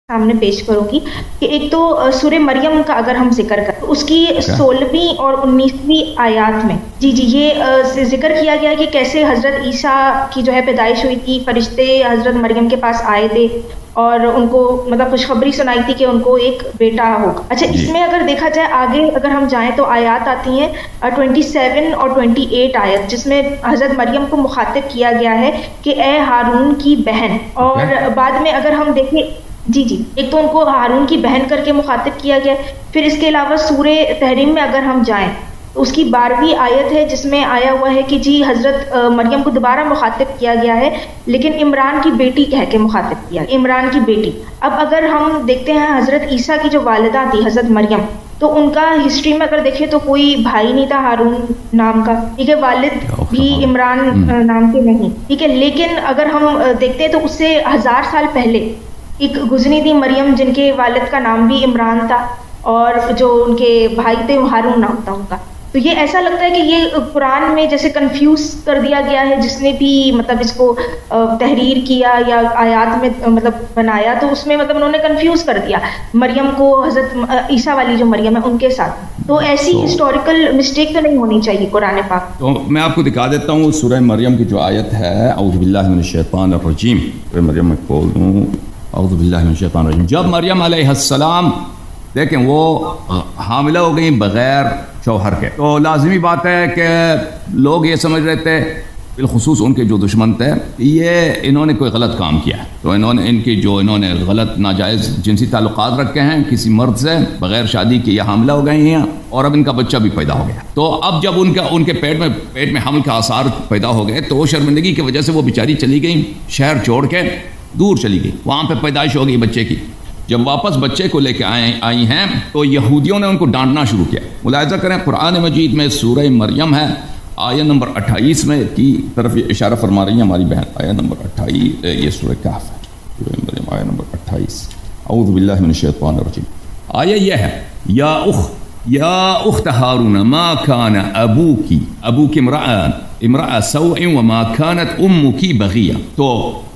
سامنے پیش کروں گی کہ ایک تو سورہ مریم کا اگر ہم ذکر کریں تو اس کی 16ویں اور 19ویں آیات میں یہ ذکر کیا گیا کہ کیسے حضرت عیسیٰ کی جو ہے پیدائش ہوئی تھی، فرشتے حضرت مریم کے پاس آئے تھے اور ان کو مطلب خوشخبری سنائی تھی کہ ان کو ایک بیٹا ہوگا۔ اچھا، اس میں اگر دیکھا جائے آگے اگر ہم جائیں تو آیات آتی ہیں 27 اور 28 آیت، جس میں حضرت مریم کو مخاطب کیا گیا ہے کہ اے ہارون کی بہن، اور بعد میں اگر ہم دیکھیں ایک تو ان کو ہارون کی بہن کر کے مخاطب کیا گیا، پھر اس کے علاوہ سورہ تحریم میں اگر ہم جائیں تو اس کی 12ویں آیت ہے جس میں آیا ہوا ہے کہ حضرت مریم کو دوبارہ مخاطب کیا گیا ہے، لیکن عمران کی بیٹی کہہ کے مخاطب کیا، عمران کی بیٹی۔ اب اگر ہم دیکھتے ہیں حضرت عیسیٰ کی جو والدہ تھی حضرت مریم، تو ان کا ہسٹری میں اگر دیکھیں تو کوئی بھائی نہیں تھا ہارون نام کا، ٹھیک ہے، والد بھی عمران نام کے نہیں، ٹھیک ہے، لیکن اگر ہم دیکھتے ہیں تو اس سے 1000 سال پہلے ایک گزری تھی مریم جن کے والد کا نام بھی عمران تھا اور جو ان کے بھائی تھے وہ ہارون نام تھا ان کا۔ تو یہ ایسا لگتا ہے کہ یہ قرآن میں جیسے کنفیوز کر دیا گیا ہے، جس نے بھی مطلب اس کو تحریر کیا یا آیات میں مطلب بنایا تو اس میں مطلب انہوں نے کنفیوز کر دیا مریم کو حضرت عیسیٰ والی جو مریم ہے ان کے ساتھ۔ تو ایسی ہسٹوریکل مسٹیک تو نہیں ہونی چاہیے قرآن پاک۔ تو میں آپ کو دکھا دیتا ہوں سورہ مریم کی جو آیت ہے، اعوذ باللہ من الشیطان الرجیم، سورہ مریم میں کھول دوں، اعوذ باللہ من الشیطان الرجیم۔ جب مریم علیہ السلام دیکھیں وہ حاملہ ہو گئی بغیر شوہر کے، تو لازمی بات ہے کہ لوگ یہ سمجھ رہے تھے، بالخصوص ان کے جو دشمن تھے، یہ انہوں نے کوئی غلط کام کیا ہے، تو انہوں نے غلط ناجائز جنسی تعلقات رکھے ہیں کسی مرد سے بغیر شادی کے، یہ حاملہ ہو گئی ہیں اور اب ان کا بچہ بھی پیدا ہو گیا۔ تو اب جب ان کے پیٹ میں حمل کا آثار پیدا ہو گئے تو وہ شرمندگی کی وجہ سے وہ بیچاری چلی گئی شہر چھوڑ کے، دور چلی گئی، وہاں پہ پیدائش ہو گئی بچے کی۔ جب واپس بچے کو لے کے آئی ہیں تو یہودیوں نے ان کو ڈانٹنا شروع کیا۔ ملاحظہ کریں قرآن مجید میں سورہ مریم ہے، آیت نمبر 28 میں کی طرف یہ اشارہ فرما رہی ہیں ہماری بہن، آیت نمبر 28، یہ سورہ کہف ہے، سورہ مریم آیت نمبر 28، اعوذ باللہ من الشیطان الرجیم۔ آیت یہ ہے، یا اخت ہارون ما کان ابوک امرأ سوء وما كانت امك بغیہ۔ تو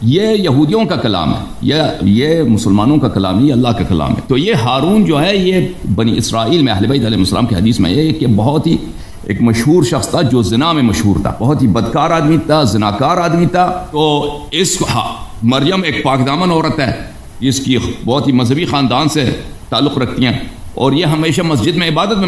یہ یہودیوں کا کلام ہے، یہ مسلمانوں کا کلام ہے، یہ اللہ کا کلام ہے۔ تو یہ ہارون جو ہے یہ بنی اسرائیل میں اہل بیت علیہ السلام کی حدیث میں یہ کہ بہت ہی ایک مشہور شخص تھا جو زنا میں مشہور تھا، بہت ہی بدکار آدمی تھا، زناکار آدمی تھا۔ تو اس مریم ایک پاک دامن عورت ہے، اس کی بہت ہی مذہبی خاندان سے تعلق رکھتی ہیں اور یہ ہمیشہ مسجد میں عبادت میں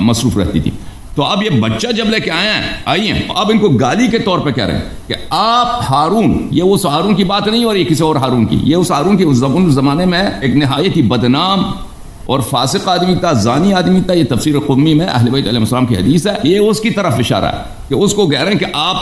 مصروف رہتی تھی۔ تو اب یہ بچہ جب لے کے آئی ہیں، اب ان کو گالی کے طور پہ کہہ رہے ہیں کہ آپ ہارون، یہ اس ہارون کی بات نہیں ہو رہی کسی اور ہارون کی، یہ اس ہارون کی اس زمانے میں ایک نہایت ہی بدنام اور فاسق آدمی تھا، زانی آدمی تھا۔ یہ تفسیر قمی میں اہل بیت علیہ السلام کی حدیث ہے، یہ اس کی طرف اشارہ ہے کہ اس کو کہہ رہے ہیں کہ آپ،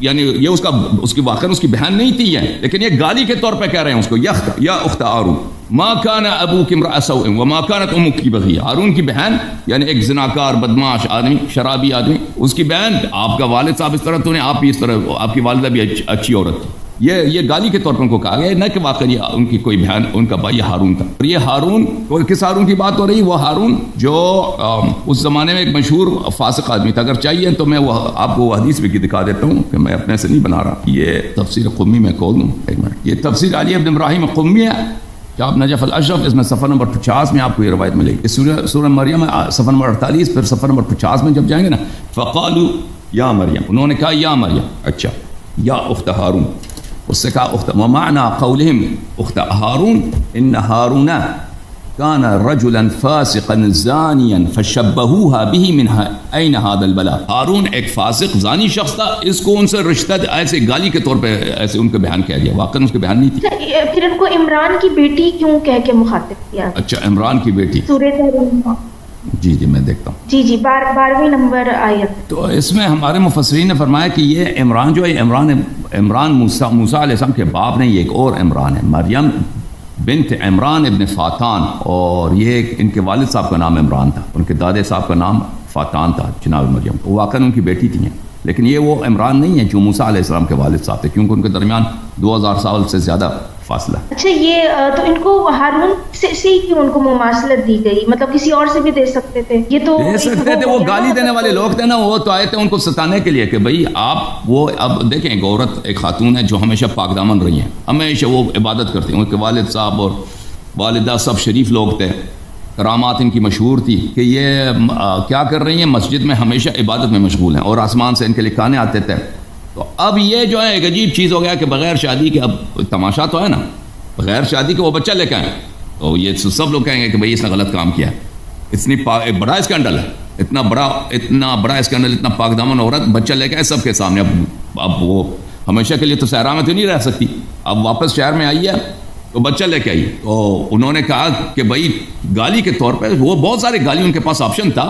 یعنی یہ اس کی واقعاً اس کی بہن نہیں تھی یہ، لیکن یہ گالی کے طور پہ کہہ رہے ہیں اس کو، یا اخت ہارون ما کان ابوک امرأ سوء وما كانت امک بغیہ۔ ہارون کی بہن یعنی ایک زناکار بدماش آدمی، شرابی آدمی، اس کی بہن، آپ کا والد صاحب اس طرح تو نہیں، آپ بھی اس طرح، آپ کی والدہ بھی اچھی عورت تھی۔ یہ گالی کے طور پر ان کو کہا گیا، نہ کہ واقعی ان کی کوئی بہن، ان کا بھائی ہارون تھا۔ اور یہ ہارون، کس ہارون کی بات ہو رہی؟ وہ ہارون جو اس زمانے میں ایک مشہور فاسق آدمی تھا۔ اگر چاہیے تو میں آپ کو وہ حدیث بھی دکھا دیتا ہوں کہ میں اپنے سے نہیں بنا رہا، یہ تفسیر قمی میں کھول دوں ایک منٹ، یہ تفسیر علی ابن ابراہیم قمی ہے، آپ نجف الاشرف، اس میں صفحہ نمبر 50 میں آپ کو یہ روایت ملے گی۔ سورہ مریم صفحہ نمبر 48، پھر صفحہ نمبر 50 میں جب جائیں گے نا، فقالوا یا مریم، انہوں نے کہا یا مریم، اچھا یا اخت ہارون، اس سے کہا اخت، ومعنى قولهم اخت ہارون ان ہارون كان رجلا فاسقا زانيا فشبهوها به من اين هذا البلاء۔ ہارون ایک فاسق زانی شخص تھا، اس کو ان سے رشتہ ایسے گالی کے طور پہ ایسے ان کے بہن کہہ دیا، واقعا اس کی بہن نہیں تھی۔ پھر ان کو عمران کی بیٹی کیوں کہہ کے مخاطب کیا؟ اچھا، عمران کی بیٹی، سورہ تحریم، جی میں دیکھتا ہوں، 12ویں نمبر آیت۔ تو اس میں ہمارے مفسرین نے فرمایا کہ یہ عمران جو ہے، عمران موسیٰ علیہ السلام کے باپ نہیں، یہ ایک اور عمران ہے، مریم بنت عمران ابن فاتان، اور یہ ان کے والد صاحب کا نام عمران تھا، ان کے دادے صاحب کا نام فاتان تھا، جناب مریم، وہ واقعاً ان کی بیٹی تھی، لیکن یہ وہ عمران نہیں ہے جو موسیٰ علیہ السلام کے والد صاحب تھے، کیونکہ ان کے درمیان 2000 سال سے زیادہ فاصلہ. اچھا یہ تو ان کو ہارون سے کیوں ان کو مماثلت دی گئی؟ مطلب کسی اور سے بھی دے سکتے تھے. یہ تو دے سکتے تھے, وہ گالی دینے والے لوگ تھے نا, وہ تو آئے تھے ان کو ستانے کے لیے کہ بھئی آپ وہ. اب دیکھیں ایک عورت, ایک خاتون ہے جو ہمیشہ پاک دامن رہی ہیں, ہمیشہ وہ عبادت کرتی ہیں. ان کے والد صاحب اور والدہ سب شریف لوگ تھے, کرامات ان کی مشہور تھی کہ یہ کیا کر رہی ہیں, مسجد میں ہمیشہ عبادت میں مشغول ہیں اور آسمان سے ان کے لکھانے آتے تھے. تو اب یہ جو ہے ایک عجیب چیز ہو گیا کہ بغیر شادی کے, اب تماشا تو ہے نا, بغیر شادی کے وہ بچہ لے کے آئیں تو یہ سب لوگ کہیں گے کہ بھئی اس نے غلط کام کیا. اتنی ایک بڑا اسکینڈل ہے, اتنا بڑا اسکینڈل, اتنا پاک دامن عورت بچہ لے کے آئے سب کے سامنے. اب وہ ہمیشہ کے لیے تو صحرا میں تو نہیں رہ سکتی, اب واپس شہر میں آئی ہے تو بچہ لے کے آئی. تو انہوں نے کہا کہ بھئی گالی کے طور پہ, وہ بہت ساری گالی ان کے پاس آپشن تھا,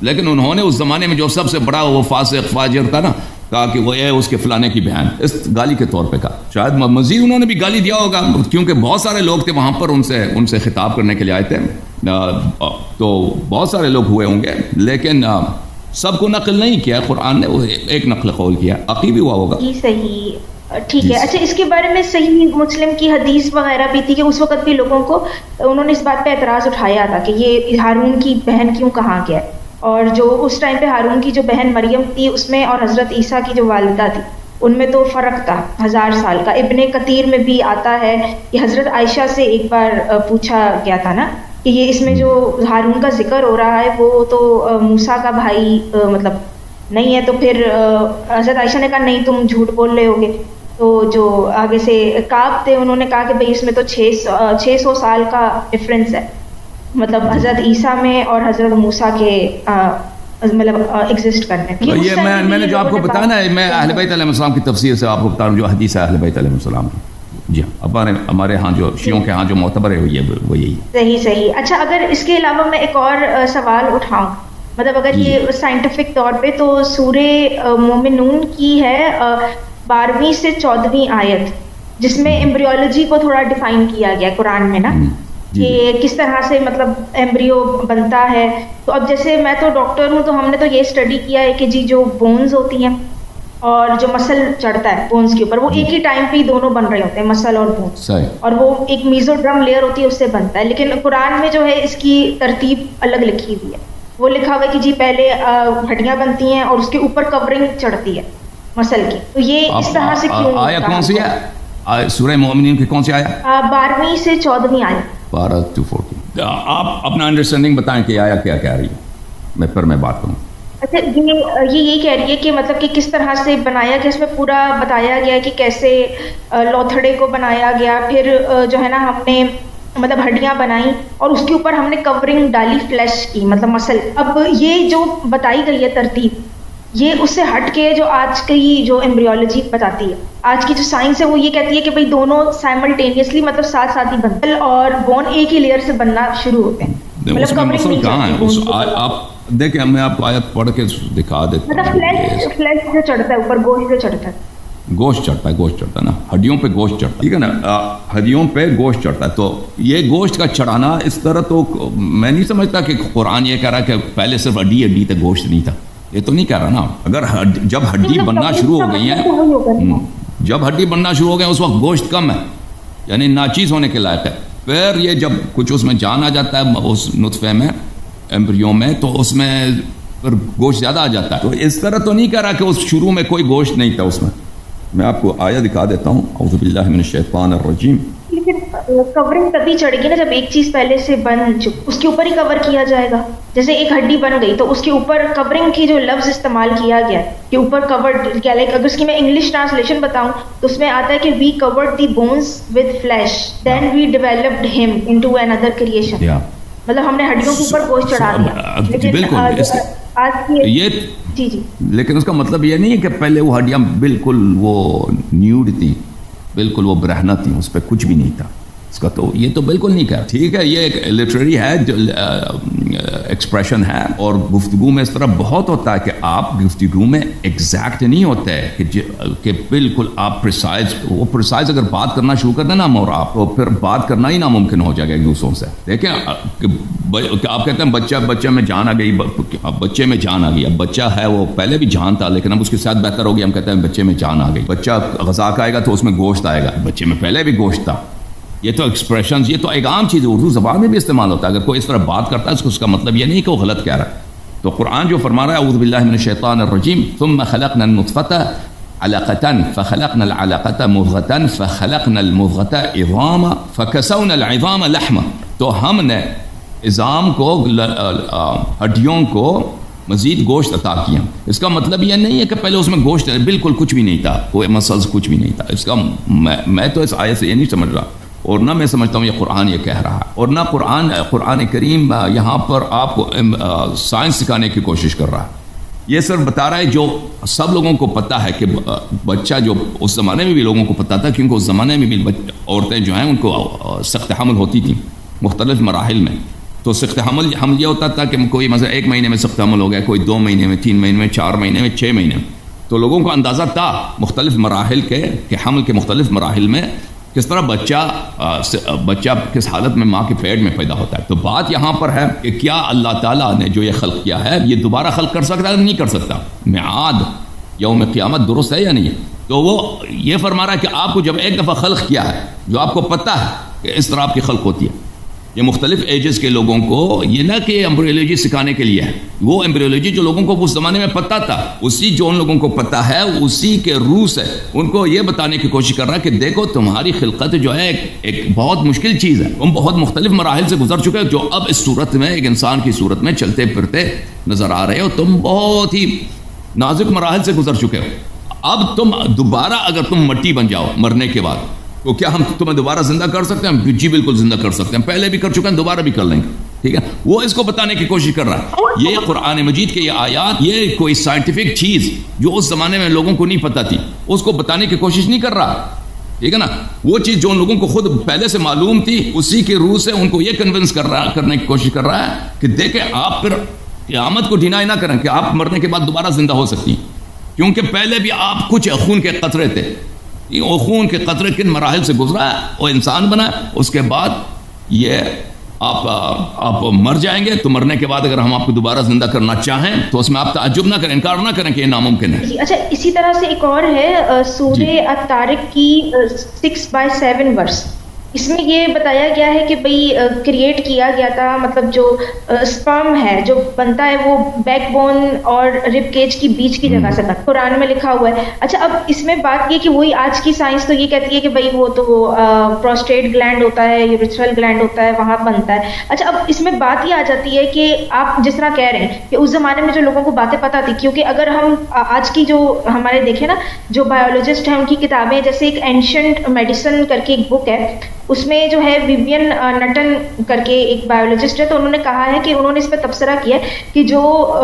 لیکن انہوں نے اس زمانے میں جو سب سے بڑا وہ فاسق فاجر تھا نا, کہا کہ وہ اس کے فلانے کی بہن, اس گالی کے طور پہ کہا. شاید مزید انہوں نے بھی گالی دیا ہوگا کیونکہ بہت سارے لوگ تھے وہاں پر ان سے خطاب کرنے کے لیے آئے تھے, تو بہت سارے لوگ ہوئے ہوں گے, لیکن سب کو نقل نہیں کیا قرآن نے, وہ ایک نقل قول کیا, عقیب ہوا ہوگا. جی صحیح, ٹھیک ہے. اچھا اس کے بارے میں صحیح مسلم کی حدیث وغیرہ بھی تھی کہ اس وقت بھی لوگوں کو انہوں نے اس بات پہ اعتراض اٹھایا تھا کہ یہ ہارون کی بہن کیوں کہاں گیا, اور جو اس ٹائم پہ ہارون کی جو بہن مریم تھی اس میں اور حضرت عیسیٰ کی جو والدہ تھی ان میں تو فرق تھا 1000 سال کا. ابن کثیر میں بھی آتا ہے کہ حضرت عائشہ سے ایک بار پوچھا گیا تھا نا کہ یہ اس میں جو ہارون کا ذکر ہو رہا ہے وہ تو موسیٰ کا بھائی مطلب نہیں ہے, تو پھر حضرت عائشہ نے کہا نہیں تم جھوٹ بول رہے ہوگے. تو جو آگے سے کعب تھے انہوں نے کہا کہ بھئی اس میں تو 600 سال کا ڈفرینس ہے, مطلب حضرت عیسیٰ میں اور حضرت موسیٰ کے مطلب ایگزسٹ کرنے. یہ میں نے جو آپ کو بتایا نا, میں اہل بیت علیہ السلام کی تفسیر سے آپ کو بتا رہا ہوں جو حدیث ہے اہل بیت علیہ السلام کی. جی ہمارے ہاں جو شیعوں کے ہاں جو معتبر ہے وہ یہی. صحیح. اچھا اگر اس کے علاوہ میں ایک اور سوال اٹھاؤں, مطلب اگر یہ سائنٹیفک طور پہ, تو سورہ مومنون کی ہے 12ویں سے 14ویں آیت, جس میں ایمبریولوجی کو تھوڑا ڈیفائن کیا گیا قرآن میں نا, کہ کس طرح سے مطلب ایمبریو بنتا ہے. تو اب جیسے میں تو ڈاکٹر ہوں, تو ہم نے تو یہ اسٹڈی کیا ہے کہ جی جو بونز ہوتی ہیں اور جو مسل چڑھتا ہے بونز کے اوپر, وہ ایک ہی ٹائم پہ دونوں بن رہے ہوتے ہیں, مسل اور بونز, اور وہ ایک میزوڈرم لیئر ہوتی ہے اس سے بنتا ہے. لیکن قرآن میں جو ہے اس کی ترتیب الگ لکھی ہوئی ہے, وہ لکھا ہوا ہے کہ جی پہلے ہڈیاں بنتی ہیں اور اس کے اوپر کورنگ چڑھتی ہے مسل کی. تو یہ اس طرح سے کیوں؟ آیت کون سی ہے سورہ مومنین کی, کون سی آیت؟ 12ویں سے 14ویں آیت. 12 to 14. آپ اپنا انڈرسٹینڈنگ بتائیں کہ آیا کیا کہہ رہی ہے, پھر میں بات کروں. اچھا یہ یہی کہہ رہی ہے کہ مطلب کہ کس طرح سے بنایا گیا, اس میں پورا بتایا گیا کہ کیسے لوتھڑے کو بنایا گیا, پھر جو ہے نا ہم نے مطلب ہڈیاں بنائیں اور اس کے اوپر ہم نے کورنگ ڈالی فلیش کی, مطلب مسل. اب یہ جو بتائی گئی ہے ترتیب, یہ اس سے ہٹ کے جو آج کی جو ایمبریولوجی بتاتی ہے, آج کی جو سائنس ہے وہ یہ کہتی ہے کہ بھئی دونوں سائملٹینیسلی مطلب ساتھ ساتھ ہی بنتے اور بون ایک ہی لیئر سے بننا شروع ہوتے ہیں. اس میں مسل کہاں ہے؟ آپ دیکھیں, میں آپ کو آیت پڑھ کے دکھا دیتا ہوں. مطلب فلیش جو چڑھتا ہے اوپر, گوشت جو چڑھتا ہے, گوشت چڑھتا ہے نا, ہڈیوں پہ گوشت چڑھتا ہے, ٹھیک ہے نا, ہڈیوں پہ گوشت چڑھتا ہے. تو یہ گوشت کا چڑھانا اس طرح, تو میں نہیں سمجھتا کہ قرآن یہ کہہ رہا ہے کہ پہلے صرف ہڈی تھا, گوشت نہیں تھا. یہ تو نہیں کہہ رہا نا. اگر جب ہڈی بننا شروع ہو گئی ہیں, جب ہڈی بننا شروع ہو گئے اس وقت گوشت کم ہے, یعنی ناچیز ہونے کے لائق ہے. پھر یہ جب کچھ اس میں جان آ جاتا ہے اس نطفے میں, ایمبریو میں, تو اس میں پھر گوشت زیادہ آ جاتا ہے. تو اس طرح تو نہیں کہہ رہا کہ اس شروع میں کوئی گوشت نہیں تھا اس میں. میں آپ کو آیت دکھا دیتا ہوں, اعوذ باللہ من الشیطان الرجیم. لیکن کورنگ تبھی چڑھے گی نا جب ایک چیز پہلے سے بن چکی, اس کے اوپر ہی کور کیا جائے گا. جیسے ایک ہڈی بن گئی تو اس کے اوپر کورنگ کی جو لفظ استعمال کیا گیا کہ اوپر کورڈ کیا, لائک اگر اس کی میں انگلش ٹرانسلیشن بتاؤں تو اس میں آتا ہے کہ we covered the bones with flesh then we developed him into another creation. مطلب ہم نے ہڈیوں کے اوپر گوشت چڑھا دیا. بالکل آج کی یہ جی لیکن اس کا مطلب یہ نہیں ہے کہ پہلے وہ ہڈیاں بالکل وہ نیوڈ تھی, بالکل وہ برہنہ تھی, اس پہ کچھ بھی نہیں تھا. اس کا تو یہ تو بالکل نہیں کہہ. ٹھیک ہے، یہ ایک لٹریری ہے جو ایکسپریشن ہے، اور گفتگو میں اس طرح بہت ہوتا ہے کہ آپ گفتگو میں ایگزیکٹ نہیں ہوتے کہ بالکل آپ پریسائز اگر بات کرنا شروع کر دیں نا اور آپ تو پھر بات کرنا ہی ناممکن ہو جائے گا ایک دوسروں سے. دیکھیں آپ کہتے ہیں بچے میں جان آ گئی، بچے میں جان آ گئی. اب بچہ ہے وہ پہلے بھی جان تھا لیکن اب اس کے ساتھ بہتر ہو گیا، ہم کہتے ہیں بچے میں جان آ گئی. بچہ غذا کھائے گا تو اس میں گوشت آئے گا، بچے میں پہلے بھی گوشت تھا. یہ تو ایکسپریشنز، یہ تو ایک عام چیز ہے، اردو زبان میں بھی استعمال ہوتا ہے. اگر کوئی اس طرح بات کرتا ہے اس کا مطلب یہ نہیں کہ وہ غلط کہہ رہا ہے. تو قرآن جو فرما رہا ہے اعوذ باللہ من الشیطان الرجیم ثم خلقنا النطفة علقة فخلقنا العلقة مضغة فخلقنا المضغة عظاما فكسونا العظام لحما. تو ہم نے عظام کو، ہڈیوں کو مزید گوشت عطا کیا. اس کا مطلب یہ نہیں ہے کہ پہلے اس میں گوشت بالکل کچھ بھی نہیں تھا، کوئی مسلز کچھ بھی نہیں تھا. اس کا میں تو اس آیت سے یہ نہیں سمجھ رہا، اور نہ میں سمجھتا ہوں یہ قرآن یہ کہہ رہا ہے، اور نہ قرآن کریم یہاں پر آپ کو سائنس سکھانے کی کوشش کر رہا ہے. یہ صرف بتا رہا ہے جو سب لوگوں کو پتہ ہے کہ بچہ، جو اس زمانے میں بھی لوگوں کو پتہ تھا، کیونکہ اس زمانے میں بھی عورتیں جو ہیں ان کو سخت حمل ہوتی تھیں مختلف مراحل میں. تو سخت حمل یہ ہوتا تھا کہ کوئی مثلا 1 مہینے میں سخت حمل ہو گیا، کوئی 2 مہینے میں، 3 مہینے میں، 4 مہینے میں، 6 مہینے میں. تو لوگوں کو اندازہ تھا مختلف مراحل کے کہ حمل کے مختلف مراحل میں کس طرح بچہ کس حالت میں ماں کے پیٹ میں پیدا ہوتا ہے. تو بات یہاں پر ہے کہ کیا اللہ تعالیٰ نے جو یہ خلق کیا ہے یہ دوبارہ خلق کر سکتا ہے نہیں کر سکتا؟ میعاد یوم قیامت درست ہے یا نہیں ہے؟ تو وہ یہ فرما رہا ہے کہ آپ کو جب ایک دفعہ خلق کیا ہے، جو آپ کو پتہ ہے کہ اس طرح آپ کی خلق ہوتی ہے. یہ مختلف ایجز کے لوگوں کو، یہ نہ کہ ایمبریولوجی سکھانے کے لیے ہے، وہ ایمبریولوجی جو لوگوں کو اس زمانے میں پتہ تھا، اسی جو ان لوگوں کو پتہ ہے اسی کے روح سے ان کو یہ بتانے کی کوشش کر رہا ہے کہ دیکھو تمہاری خلقت جو ہے ایک بہت مشکل چیز ہے، تم بہت مختلف مراحل سے گزر چکے ہو، جو اب اس صورت میں ایک انسان کی صورت میں چلتے پھرتے نظر آ رہے ہو. تم بہت ہی نازک مراحل سے گزر چکے ہو. اب تم دوبارہ اگر تم مٹی بن جاؤ مرنے کے بعد تو کیا ہم تمہیں دوبارہ زندہ کر سکتے ہیں؟ جی بالکل زندہ کر سکتے ہیں، پہلے بھی کر چکے ہیں، دوبارہ بھی کر لیں گے. ٹھیک ہے، وہ اس کو بتانے کی کوشش کر رہا ہے. یہ قرآن مجید کے یہ آیات، یہ کوئی سائنٹیفک چیز جو اس زمانے میں لوگوں کو نہیں پتہ تھی اس کو بتانے کی کوشش نہیں کر رہا. ٹھیک ہے نا، وہ چیز جو ان لوگوں کو خود پہلے سے معلوم تھی اسی کے روح سے ان کو یہ کنونس کرنے کی کوشش کر رہا ہے کہ دیکھیں آپ پھر قیامت کو ڈینائی نہ کریں کہ آپ مرنے کے بعد دوبارہ زندہ ہو سکتی ہیں، کیونکہ پہلے بھی آپ کچھ خون کے قطرے تھے. وہ خون کے قطرے کن مراحل سے گزرا ہے، وہ انسان بنا، اس کے بعد یہ آپ مر جائیں گے. تو مرنے کے بعد اگر ہم آپ کو دوبارہ زندہ کرنا چاہیں تو اس میں آپ تعجب نہ کریں، انکار نہ کریں کہ یہ ناممکن ہے. اچھا، اسی طرح سے ایک اور ہے سورہ الطارق کی 6/7 ورس. اس میں یہ بتایا گیا ہے کہ بھئی کریٹ کیا گیا تھا، مطلب جو سپرم ہے جو بنتا ہے وہ بیک بون اور رب کیج کی بیچ کی جگہ سے بنتا، قرآن میں لکھا ہوا ہے. اچھا، اب اس میں بات یہ کہ وہی آج کی سائنس تو یہ کہتی ہے کہ بھئی وہ تو پروسٹیٹ گلینڈ ہوتا ہے، یوریتھرل گلینڈ ہوتا ہے، وہاں بنتا ہے. اچھا، اب اس میں بات یہ آ جاتی ہے کہ آپ جس طرح کہہ رہے ہیں کہ اس زمانے میں جو لوگوں کو باتیں پتہ تھی، کیونکہ اگر ہم آج کی جو ہمارے دیکھیں نا جو بایولوجسٹ ہیں ان کی کتابیں، جیسے ایک اینشنٹ میڈیسن کر کے ایک بک ہے، اس میں جو ہے ویوین نٹن کر کے ایک بایولوجسٹ ہے، تو انہوں نے کہا ہے کہ انہوں نے اس پہ تبصرہ کیا ہے کہ جو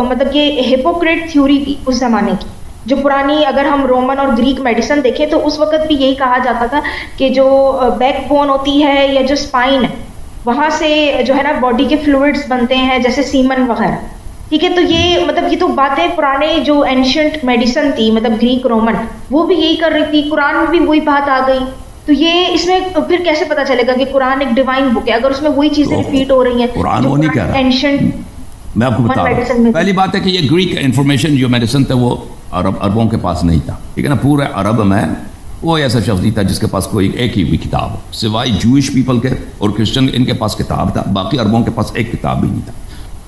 مطلب یہ ہپوکریٹ تھیوری تھی اس زمانے کی، جو پرانی اگر ہم رومن اور گریک میڈیسن دیکھیں تو اس وقت بھی یہی کہا جاتا تھا کہ جو بیک بون ہوتی ہے یا جو اسپائن ہے وہاں سے جو ہے نا باڈی کے فلوئڈز بنتے ہیں جیسے سیمن وغیرہ. ٹھیک ہے، تو یہ مطلب یہ تو باتیں پرانے جو اینشنٹ میڈیسن تھی، مطلب گریک رومن، وہ بھی یہی کر رہی تھی. قرآن میں بھی وہی بات آ گئی. تو یہ اس میں پھر کیسے پتا چلے گا کہ قرآن ایک ڈیوائن بک ہے اگر اس میں وہی چیزیں ریپیٹ ہو رہی ہیں؟ قرآن وہ نہیں کہہ رہا. میں آپ کو بتا رہا ہوں، پہلی بات ہے کہ یہ گریک انفارمیشن جو میڈیسن تھا وہ عربوں کے پاس نہیں تھا. ٹھیک ہے نا، پورے عرب میں وہ ایسا شخص نہیں تھا جس کے پاس کوئی ایک ہی بھی کتاب ہو، سوائے جوئش پیپل کے اور کرسچن، ان کے پاس کتاب تھا. باقی عربوں کے پاس ایک کتاب بھی نہیں تھا.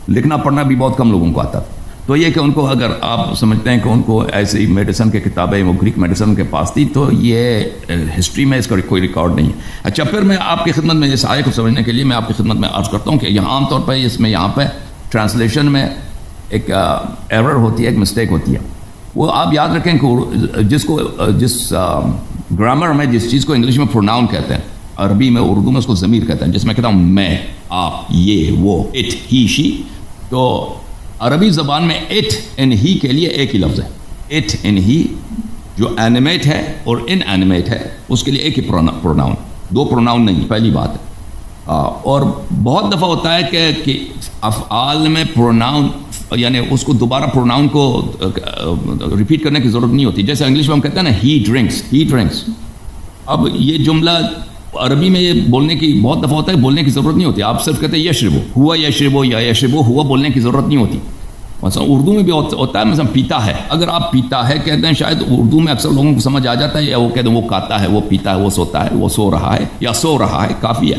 لکھنا پڑھنا بھی بہت کم لوگوں کو آتا تھا. تو یہ کہ ان کو اگر آپ سمجھتے ہیں کہ ان کو ایسی میڈیسن کی کتابیں وہ گریک میڈیسن کے پاس تھی، تو یہ ہسٹری میں اس کا کوئی ریکارڈ نہیں ہے. اچھا، پھر میں آپ کی خدمت میں اس آیت کو سمجھنے کے لیے میں آپ کی خدمت میں عرض کرتا ہوں کہ یہاں عام طور پہ اس میں یہاں پہ ٹرانسلیشن میں ایک ایرر ہوتی ہے، ایک مسٹیک ہوتی ہے. وہ آپ یاد رکھیں کہ جس گرامر میں جس چیز کو انگلش میں پروناؤن کہتے ہیں، عربی میں اردو میں اس کو ضمیر کہتے ہیں. جس میں کہتا ہوں میں، آپ، یہ، وہ، اٹ، ہی، شی، تو عربی زبان میں اٹ ان ہی کے لیے ایک ہی لفظ ہے. اٹ ان ہی جو اینیمیٹ ہے اور ان اینیمیٹ ہے اس کے لیے ایک ہی پروناؤن. دو پروناؤن نہیں، پہلی بات ہے. اور بہت دفعہ ہوتا ہے کہ افعال میں پروناؤن یعنی اس کو دوبارہ پروناؤن کو ریپیٹ کرنے کی ضرورت نہیں ہوتی. جیسے انگلش میں ہم کہتے ہیں نا ہی ڈرنکس. اب یہ جملہ عربی میں یہ بولنے کی بہت دفعہ ہوتا ہے، بولنے کی ضرورت نہیں ہوتی. آپ صرف کہتے ہیں یشربو، ہوا یشربو یا یشربو ہوا، بولنے کی ضرورت نہیں ہوتی. مثلا اردو میں بھی ہوتا ہے، مثلا پیتا ہے. اگر آپ پیتا ہے کہتے ہیں، شاید اردو میں اکثر لوگوں کو سمجھ آ جاتا ہے، یا وہ کہتے ہیں وہ کھاتا ہے، وہ پیتا ہے، وہ سوتا ہے، وہ سو رہا ہے یا سو رہا ہے، کافی ہے.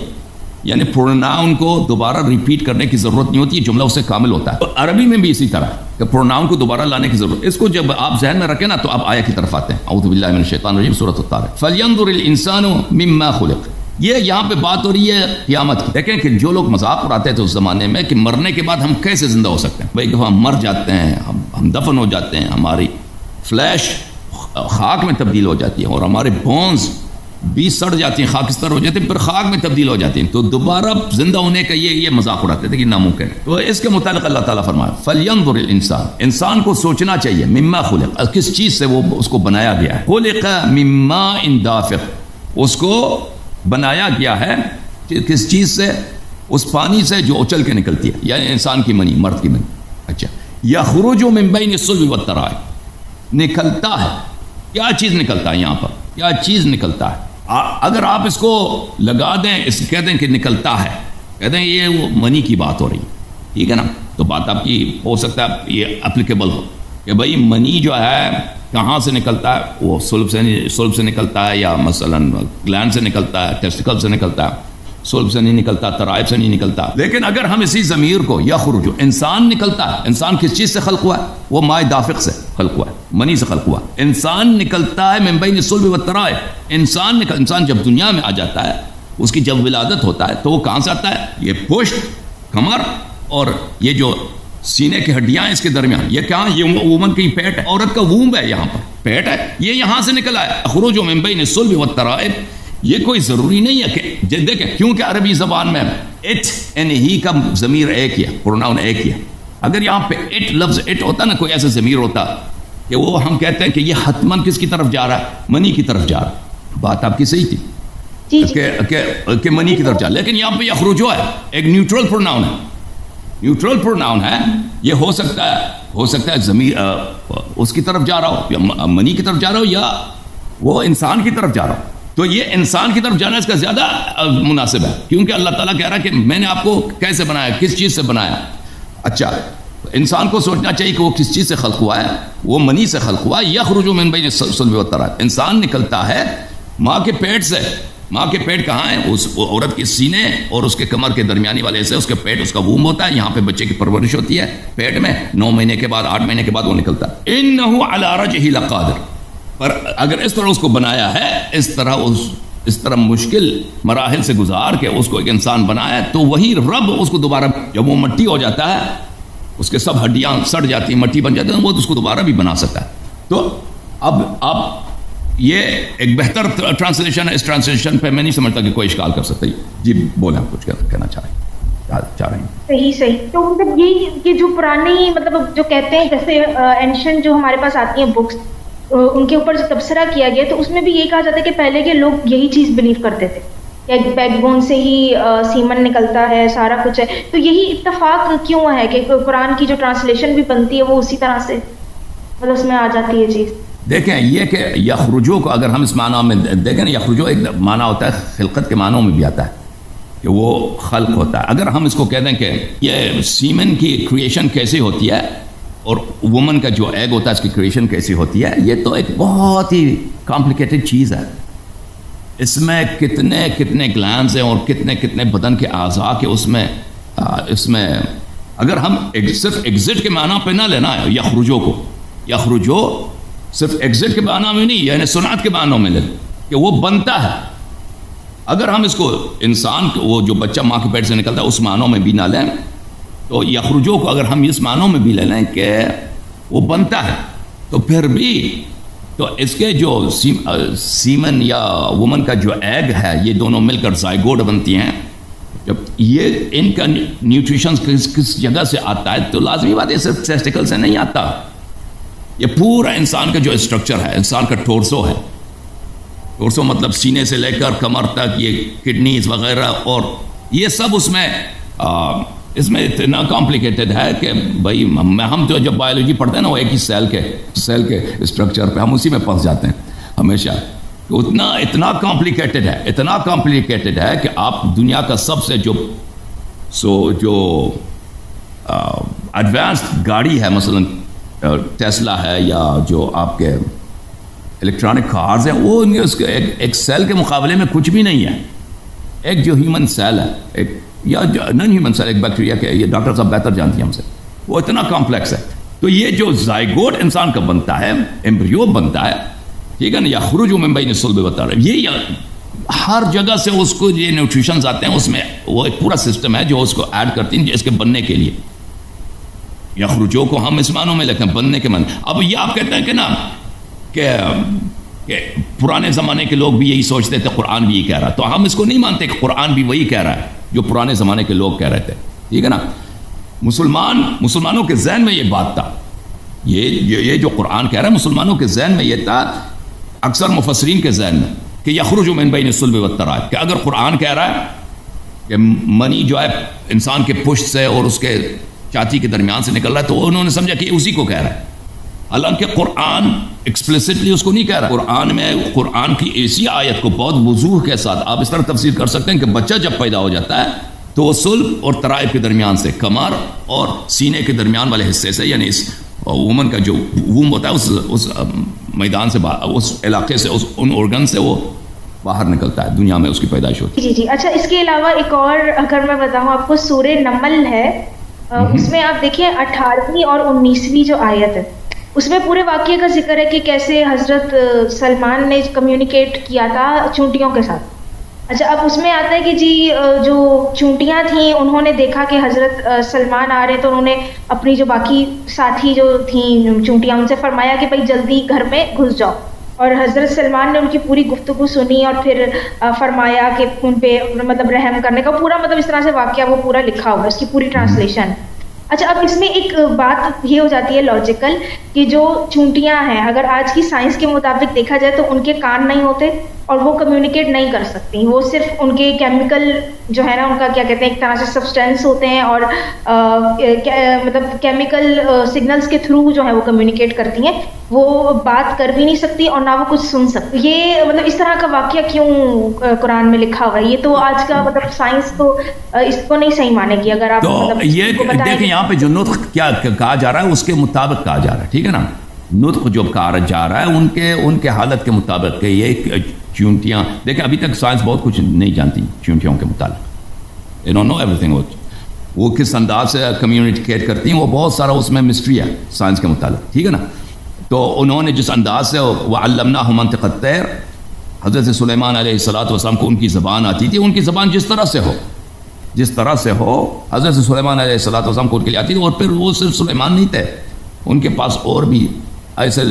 یعنی پروناؤن کو دوبارہ ریپیٹ کرنے کی ضرورت نہیں ہوتی، جملہ اس سے کامل ہوتا ہے. عربی میں بھی اسی طرح کہ پروناؤن کو دوبارہ لانے کی ضرورت. اس کو جب آپ ذہن میں رکھیں نا تو آپ آیت کی طرف آتے ہیں. اعوذ باللہ من الشیطان الرجیم، سورۃ الطارق. فَلْيَنظُرِ الْإِنسَانُ مِمَّا خُلِقَ. یہ یہاں پہ بات ہو رہی ہے قیامت کی. دیکھیں کہ جو لوگ مذاق اڑاتے تھے اس زمانے میں کہ مرنے کے بعد ہم کیسے زندہ ہو سکتے ہیں. بھائی ہم مر جاتے ہیں، ہم دفن ہو جاتے ہیں، ہماری فلیش خاک میں تبدیل ہو جاتی ہے اور ہمارے بونز بھی سڑ جاتی ہیں، خاکستر ہو جاتے ہیں، پھر خاک میں تبدیل ہو جاتی ہیں. تو دوبارہ زندہ ہونے کا یہ مذاق اڑاتے تھے کہ ناممکن ہے. تو اس کے متعلق اللہ تعالیٰ فرمایا فَلْيَنظُرِ الْإِنسَانُ. انسان کو سوچنا چاہیے مما خلق، کس چیز سے وہ اس کو بنایا گیا ہے. خلق من ماء دافق، اس کو بنایا گیا ہے کس چیز سے؟ اس پانی سے جو اچل کے نکلتی ہے، یعنی انسان کی منی، مرد کی منی. اچھا، یخرج من بین الصلب والترائب، نکلتا ہے. کیا چیز نکلتا ہے یہاں پر؟ کیا چیز نکلتا ہے؟ اگر آپ اس کو لگا دیں، اس کہہ دیں کہ نکلتا ہے، کہہ دیں یہ وہ منی کی بات ہو رہی ہے، ٹھیک ہے نا، تو بات آپ کی ہو سکتا ہے یہ اپلیکیبل ہو کہ بھائی منی جو ہے کہاں سے نکلتا ہے؟ وہ سلب سے نکلتا ہے، یا مثلا گلینڈ سے نکلتا ہے، ٹیسٹیکل سے نکلتا ہے، سلب سے نہیں نکلتا، ترائب سے نہیں نکلتا. لیکن اگر ہم اسی ضمیر کو یخرج، انسان نکلتا ہے. انسان کس چیز سے خلق ہوا ہے؟ وہ ماء دافق سے خلق ہوا ہے، منی سے خلق ہوا ہے. انسان نکلتا ہے من بین الصلب والترائب. انسان جب دنیا میں آ جاتا ہے، اس کی جب ولادت ہوتا ہے تو وہ کہاں سے آتا ہے؟ یہ پشت، کمر اور یہ جو سینے کی ہڈیاں اس کے درمیان، یہ کہاں؟ یہ وومن کی پیٹ ہے، عورت کا وومب ہے، یہاں پر پیٹ ہے، یہ یہاں سے نکلا ہے. اخرج من بین الصلب والترائب. یہ کوئی ضروری نہیں ہے کہ دیکھیں، کیونکہ عربی زبان میں اٹ یعنی ہی کا ضمیر ایک ہی ہے، پروناؤن ایک ہی ہے. اگر یہاں پہ اٹ لفظ اٹ ہوتا نا، کوئی ایسا ضمیر ہوتا کہ وہ ہم کہتے ہیں کہ یہ حتماً کس کی طرف جا رہا ہے؟ منی کی طرف جا رہا ہے. بات آپ کی صحیح تھی کہ منی کی طرف جا رہا. لیکن یہاں پہ یخرج ہے، ایک نیوٹرل پروناؤن ہے. نیوٹرل پروناؤن ہے، یہ ہو سکتا ہے ضمیر اس کی طرف جا رہا ہو، یا منی کی طرف جا رہا ہو، یا وہ انسان کی طرف جا رہا ہو. تو یہ انسان کی طرف جانا اس کا زیادہ مناسب ہے، کیونکہ اللہ تعالیٰ کہہ رہا ہے کہ میں نے آپ کو کیسے بنایا، کس چیز سے بنایا. اچھا، انسان کو سوچنا چاہیے کہ وہ کس چیز سے خلق ہوا ہے. وہ منی سے خلق ہوا ہے. یخرج من بین الصلب والترائب. انسان نکلتا ہے ماں کے پیٹ سے. ماں کے پیٹ کہاں ہے؟ اس عورت کے سینے اور اس کے کمر کے درمیانی والے سے اس کے پیٹ، اس کا ووم ہوتا ہے. یہاں پہ بچے کی پرورش ہوتی ہے پیٹ میں. 9 مہینے کے بعد، 8 مہینے کے بعد وہ نکلتا ہے. انہ علی رجعہ لقادر. پر اگر اس طرح اس کو بنایا ہے، اس طرح مشکل مراحل سے گزار کے اس کو ایک انسان بنایا ہے، تو وہی رب اس کو دوبارہ، جب وہ مٹی ہو جاتا ہے، اس کے سب ہڈیاں سڑ جاتی ہیں، مٹی بن جاتی ہے، وہ اس کو دوبارہ بھی بنا سکتا ہے. تو اب آپ یہ ایک بہتر ٹرانسلیشن ہے. اس ٹرانسلیشن پہ میں نہیں سمجھتا کہ کوئی اشکال کر سکتا. جی بولیں، آپ کچھ کہنا چاہ رہے ہیں. صحیح. تو مطلب یہ جو پرانی مطلب جو کہتے ہیں، جیسے اینشنٹ جو ہمارے پاس آتی ہیں بکس، ان کے اوپر جو تبصرہ کیا گیا تو اس میں بھی یہ کہا جاتا ہے کہ پہلے کے لوگ یہی چیز بلیو کرتے تھے کہ بیک بون سے ہی سیمن نکلتا ہے، سارا کچھ ہے. تو یہی اتفاق کیوں ہے کہ قرآن کی جو ٹرانسلیشن بھی بنتی ہے وہ اسی طرح سے مطلب اس میں آ جاتی ہے چیز؟ دیکھیں، یہ کہ یخرجو کو اگر ہم اس معنی میں دیکھیں نا، یخرجو ایک معنی ہوتا ہے، خلقت کے معنوں میں بھی آتا ہے کہ وہ خلق ہوتا ہے. اگر ہم اس کو کہہ دیں کہ یہ سیمن کی کریشن کیسے ہوتی ہے اور وومن کا جو ایگ ہوتا ہے اس کی کریشن کیسی ہوتی ہے، یہ تو ایک بہت ہی کمپلیکیٹڈ چیز ہے. اس میں کتنے گلینڈز ہیں اور کتنے بدن کے اعضاء کے اس میں اگر ہم صرف ایگزٹ کے معنی پہ نہ لینا ہے یخرجو صرف ایگزٹ کے معنی میں نہیں، یعنی صنعت کے معنی میں لیں کہ وہ بنتا ہے. اگر ہم اس کو انسان وہ جو بچہ ماں کے پیٹ سے نکلتا ہے اس معنوں میں بھی نہ لیں، تو یخرجو کو اگر ہم اس معنوں میں بھی لے لیں کہ وہ بنتا ہے، تو پھر بھی تو اس کے جو سیمن یا وومن کا جو ایگ ہے، یہ دونوں مل کر زائگوٹ بنتی ہیں. جب یہ ان کا نیوٹریشن کس جگہ سے آتا ہے، تو لازمی بات ہے صرف ٹیسٹیکل سے نہیں آتا. یہ پورا انسان کا جو اسٹرکچر ہے، انسان کا ٹورسو ہے، ٹورسو مطلب سینے سے لے کر کمر تک یہ کڈنیز وغیرہ، اور یہ سب اس میں اتنا کمپلیکیٹڈ ہے کہ بھائی ہم جو جب بایولوجی پڑھتے ہیں نا وہ ایک ہی سیل کے اسٹرکچر پہ ہم اسی میں پھنس جاتے ہیں ہمیشہ. تو اتنا کمپلیکیٹڈ ہے کہ آپ دنیا کا سب سے جو ایڈوانسڈ گاڑی ہے مثلا ٹیسلا ہے یا جو آپ کے الیکٹرانک کارز ہیں، وہ ایک سیل کے مقابلے میں کچھ بھی نہیں ہے. ایک جو ہیومن سیل ہے ایک یا نان ہیومن سیل، ایک بیکٹیریا کے، یہ ڈاکٹر صاحب بہتر جانتی ہیں ہم سے، وہ اتنا کمپلیکس ہے. تو یہ جو زائگوٹ انسان کا بنتا ہے، ایمبریو بنتا ہے، ٹھیک ہے نا، یا خروج من بین الصلب والترائب، یہ ہر جگہ سے اس کو یہ نیوٹریشنز آتے ہیں، اس میں وہ ایک پورا سسٹم ہے جو اس کو ایڈ کرتی ہیں اس کے بننے کے لیے. یا خروجوں کو ہم اس معنوں میں لکھتے ہیں بننے کے معنی. اب یہ آپ کہتے ہیں کہ نا کہ پرانے زمانے کے لوگ بھی یہی سوچتے تھے، قرآن بھی یہی کہہ رہا ہے، تو ہم اس کو نہیں مانتے کہ قرآن بھی وہی کہہ رہا ہے جو پرانے زمانے کے لوگ کہہ رہے تھے، ٹھیک ہے نا. مسلمانوں کے ذہن میں یہ بات تھا، یہ جو قرآن کہہ رہا ہے مسلمانوں کے ذہن میں یہ تھا، اکثر مفسرین کے ذہن میں، کہ یخرج من بین الصلب والترائب، کہ اگر قرآن کہہ رہا ہے کہ منی جو ہے انسان کے پشت سے اور اس کے چھاتی کے درمیان سے نکل رہا ہے، تو انہوں نے سمجھا کہ اسی کو کہہ رہا ہے. حالانکہ قرآن ایکسپلیسٹلی اس کو نہیں کہہ رہا. قرآن میں قرآن کی ایسی آیت کو بہت وضوح کے ساتھ آپ اس طرح تفسیر کر سکتے ہیں کہ بچہ جب پیدا ہو جاتا ہے تو وہ صلب اور ترائب کے درمیان سے، کمر اور سینے کے درمیان والے حصے سے، یعنی اس وومن کا جو ووم ہوتا ہے اس میدان سے، اس علاقے سے، ان آرگن سے وہ باہر نکلتا ہے، دنیا میں اس کی پیدائش ہوتی ہے. جی. اچھا، اس کے علاوہ ایک اور اگر میں بتاؤں آپ کو، سورہ نمل ہے، اس میں آپ دیکھیں 18ویں اور 19ویں جو آیت ہے، اس میں پورے واقعے کا ذکر ہے کہ کیسے حضرت سلمان نے کمیونیکیٹ کیا تھا چونٹیوں کے ساتھ. اچھا، اب اس میں آتا ہے کہ جی جو چونٹیاں تھیں انہوں نے دیکھا کہ حضرت سلمان آ رہے ہیں، تو انہوں نے اپنی جو باقی ساتھی جو تھیں چونٹیاں، ان سے فرمایا کہ بھائی جلدی گھر میں گھس جاؤ. اور حضرت سلمان نے ان کی پوری گفتگو سنی اور پھر فرمایا کہ ان پہ مطلب رحم کرنے کا پورا، مطلب اس طرح سے واقعہ وہ پورا لکھا ہوا ہے، اس کی پوری ٹرانسلیشن. اچھا، اب اس میں ایک بات یہ ہو جاتی ہے لاجیکل کہ جو چونٹیاں ہیں اگر آج کی سائنس کے مطابق دیکھا جائے تو ان کے کان نہیں ہوتے اور وہ کمیونیکیٹ نہیں کر سکتی، وہ صرف ان کے کیمیکل جو ہے نا، ان کا کیا کہتے ہیں، ایک طرح سے سبسٹینس ہوتے ہیں اور مطلب کیمیکل سگنلز کے تھرو جو ہے وہ کمیونیکیٹ کرتی ہیں، وہ بات کر بھی نہیں سکتی اور نہ وہ کچھ سن سکتی. یہ مطلب اس طرح کا واقعہ کیوں قرآن میں لکھا ہوا ہے؟ یہ تو آج کا مطلب سائنس تو اس کو نہیں صحیح مانے گی. اگر آپ مطلب یہ دیکھیں یہاں پہ جو نطق کیا کہا جا رہا ہے اس کے مطابق کہا جا رہا ہے، ٹھیک ہے نا. نطق جو کہا جا رہا ہے ان کے حالت کے مطابق کہ یہ چونٹیاں، دیکھیں ابھی تک سائنس بہت کچھ نہیں جانتی چونٹیوں کے متعلق، they don't know everything. وہ کس انداز سے کمیونیکیٹ کرتی ہیں وہ بہت سارا اس میں مسٹری ہے سائنس کے متعلق، ٹھیک ہے نا. تو انہوں نے جس انداز سے وَعَلَّمْنَاهُ مَنطِقَ الطَّيْرِ، حضرت سلیمان علیہ السلام کو ان کی زبان آتی تھی، ان کی زبان جس طرح سے ہو حضرت سلیمان علیہ السلام کو ان کے لیے آتی تھی. اور پھر وہ صرف سلیمان نہیں تھے، ان کے پاس اور بھی ایسے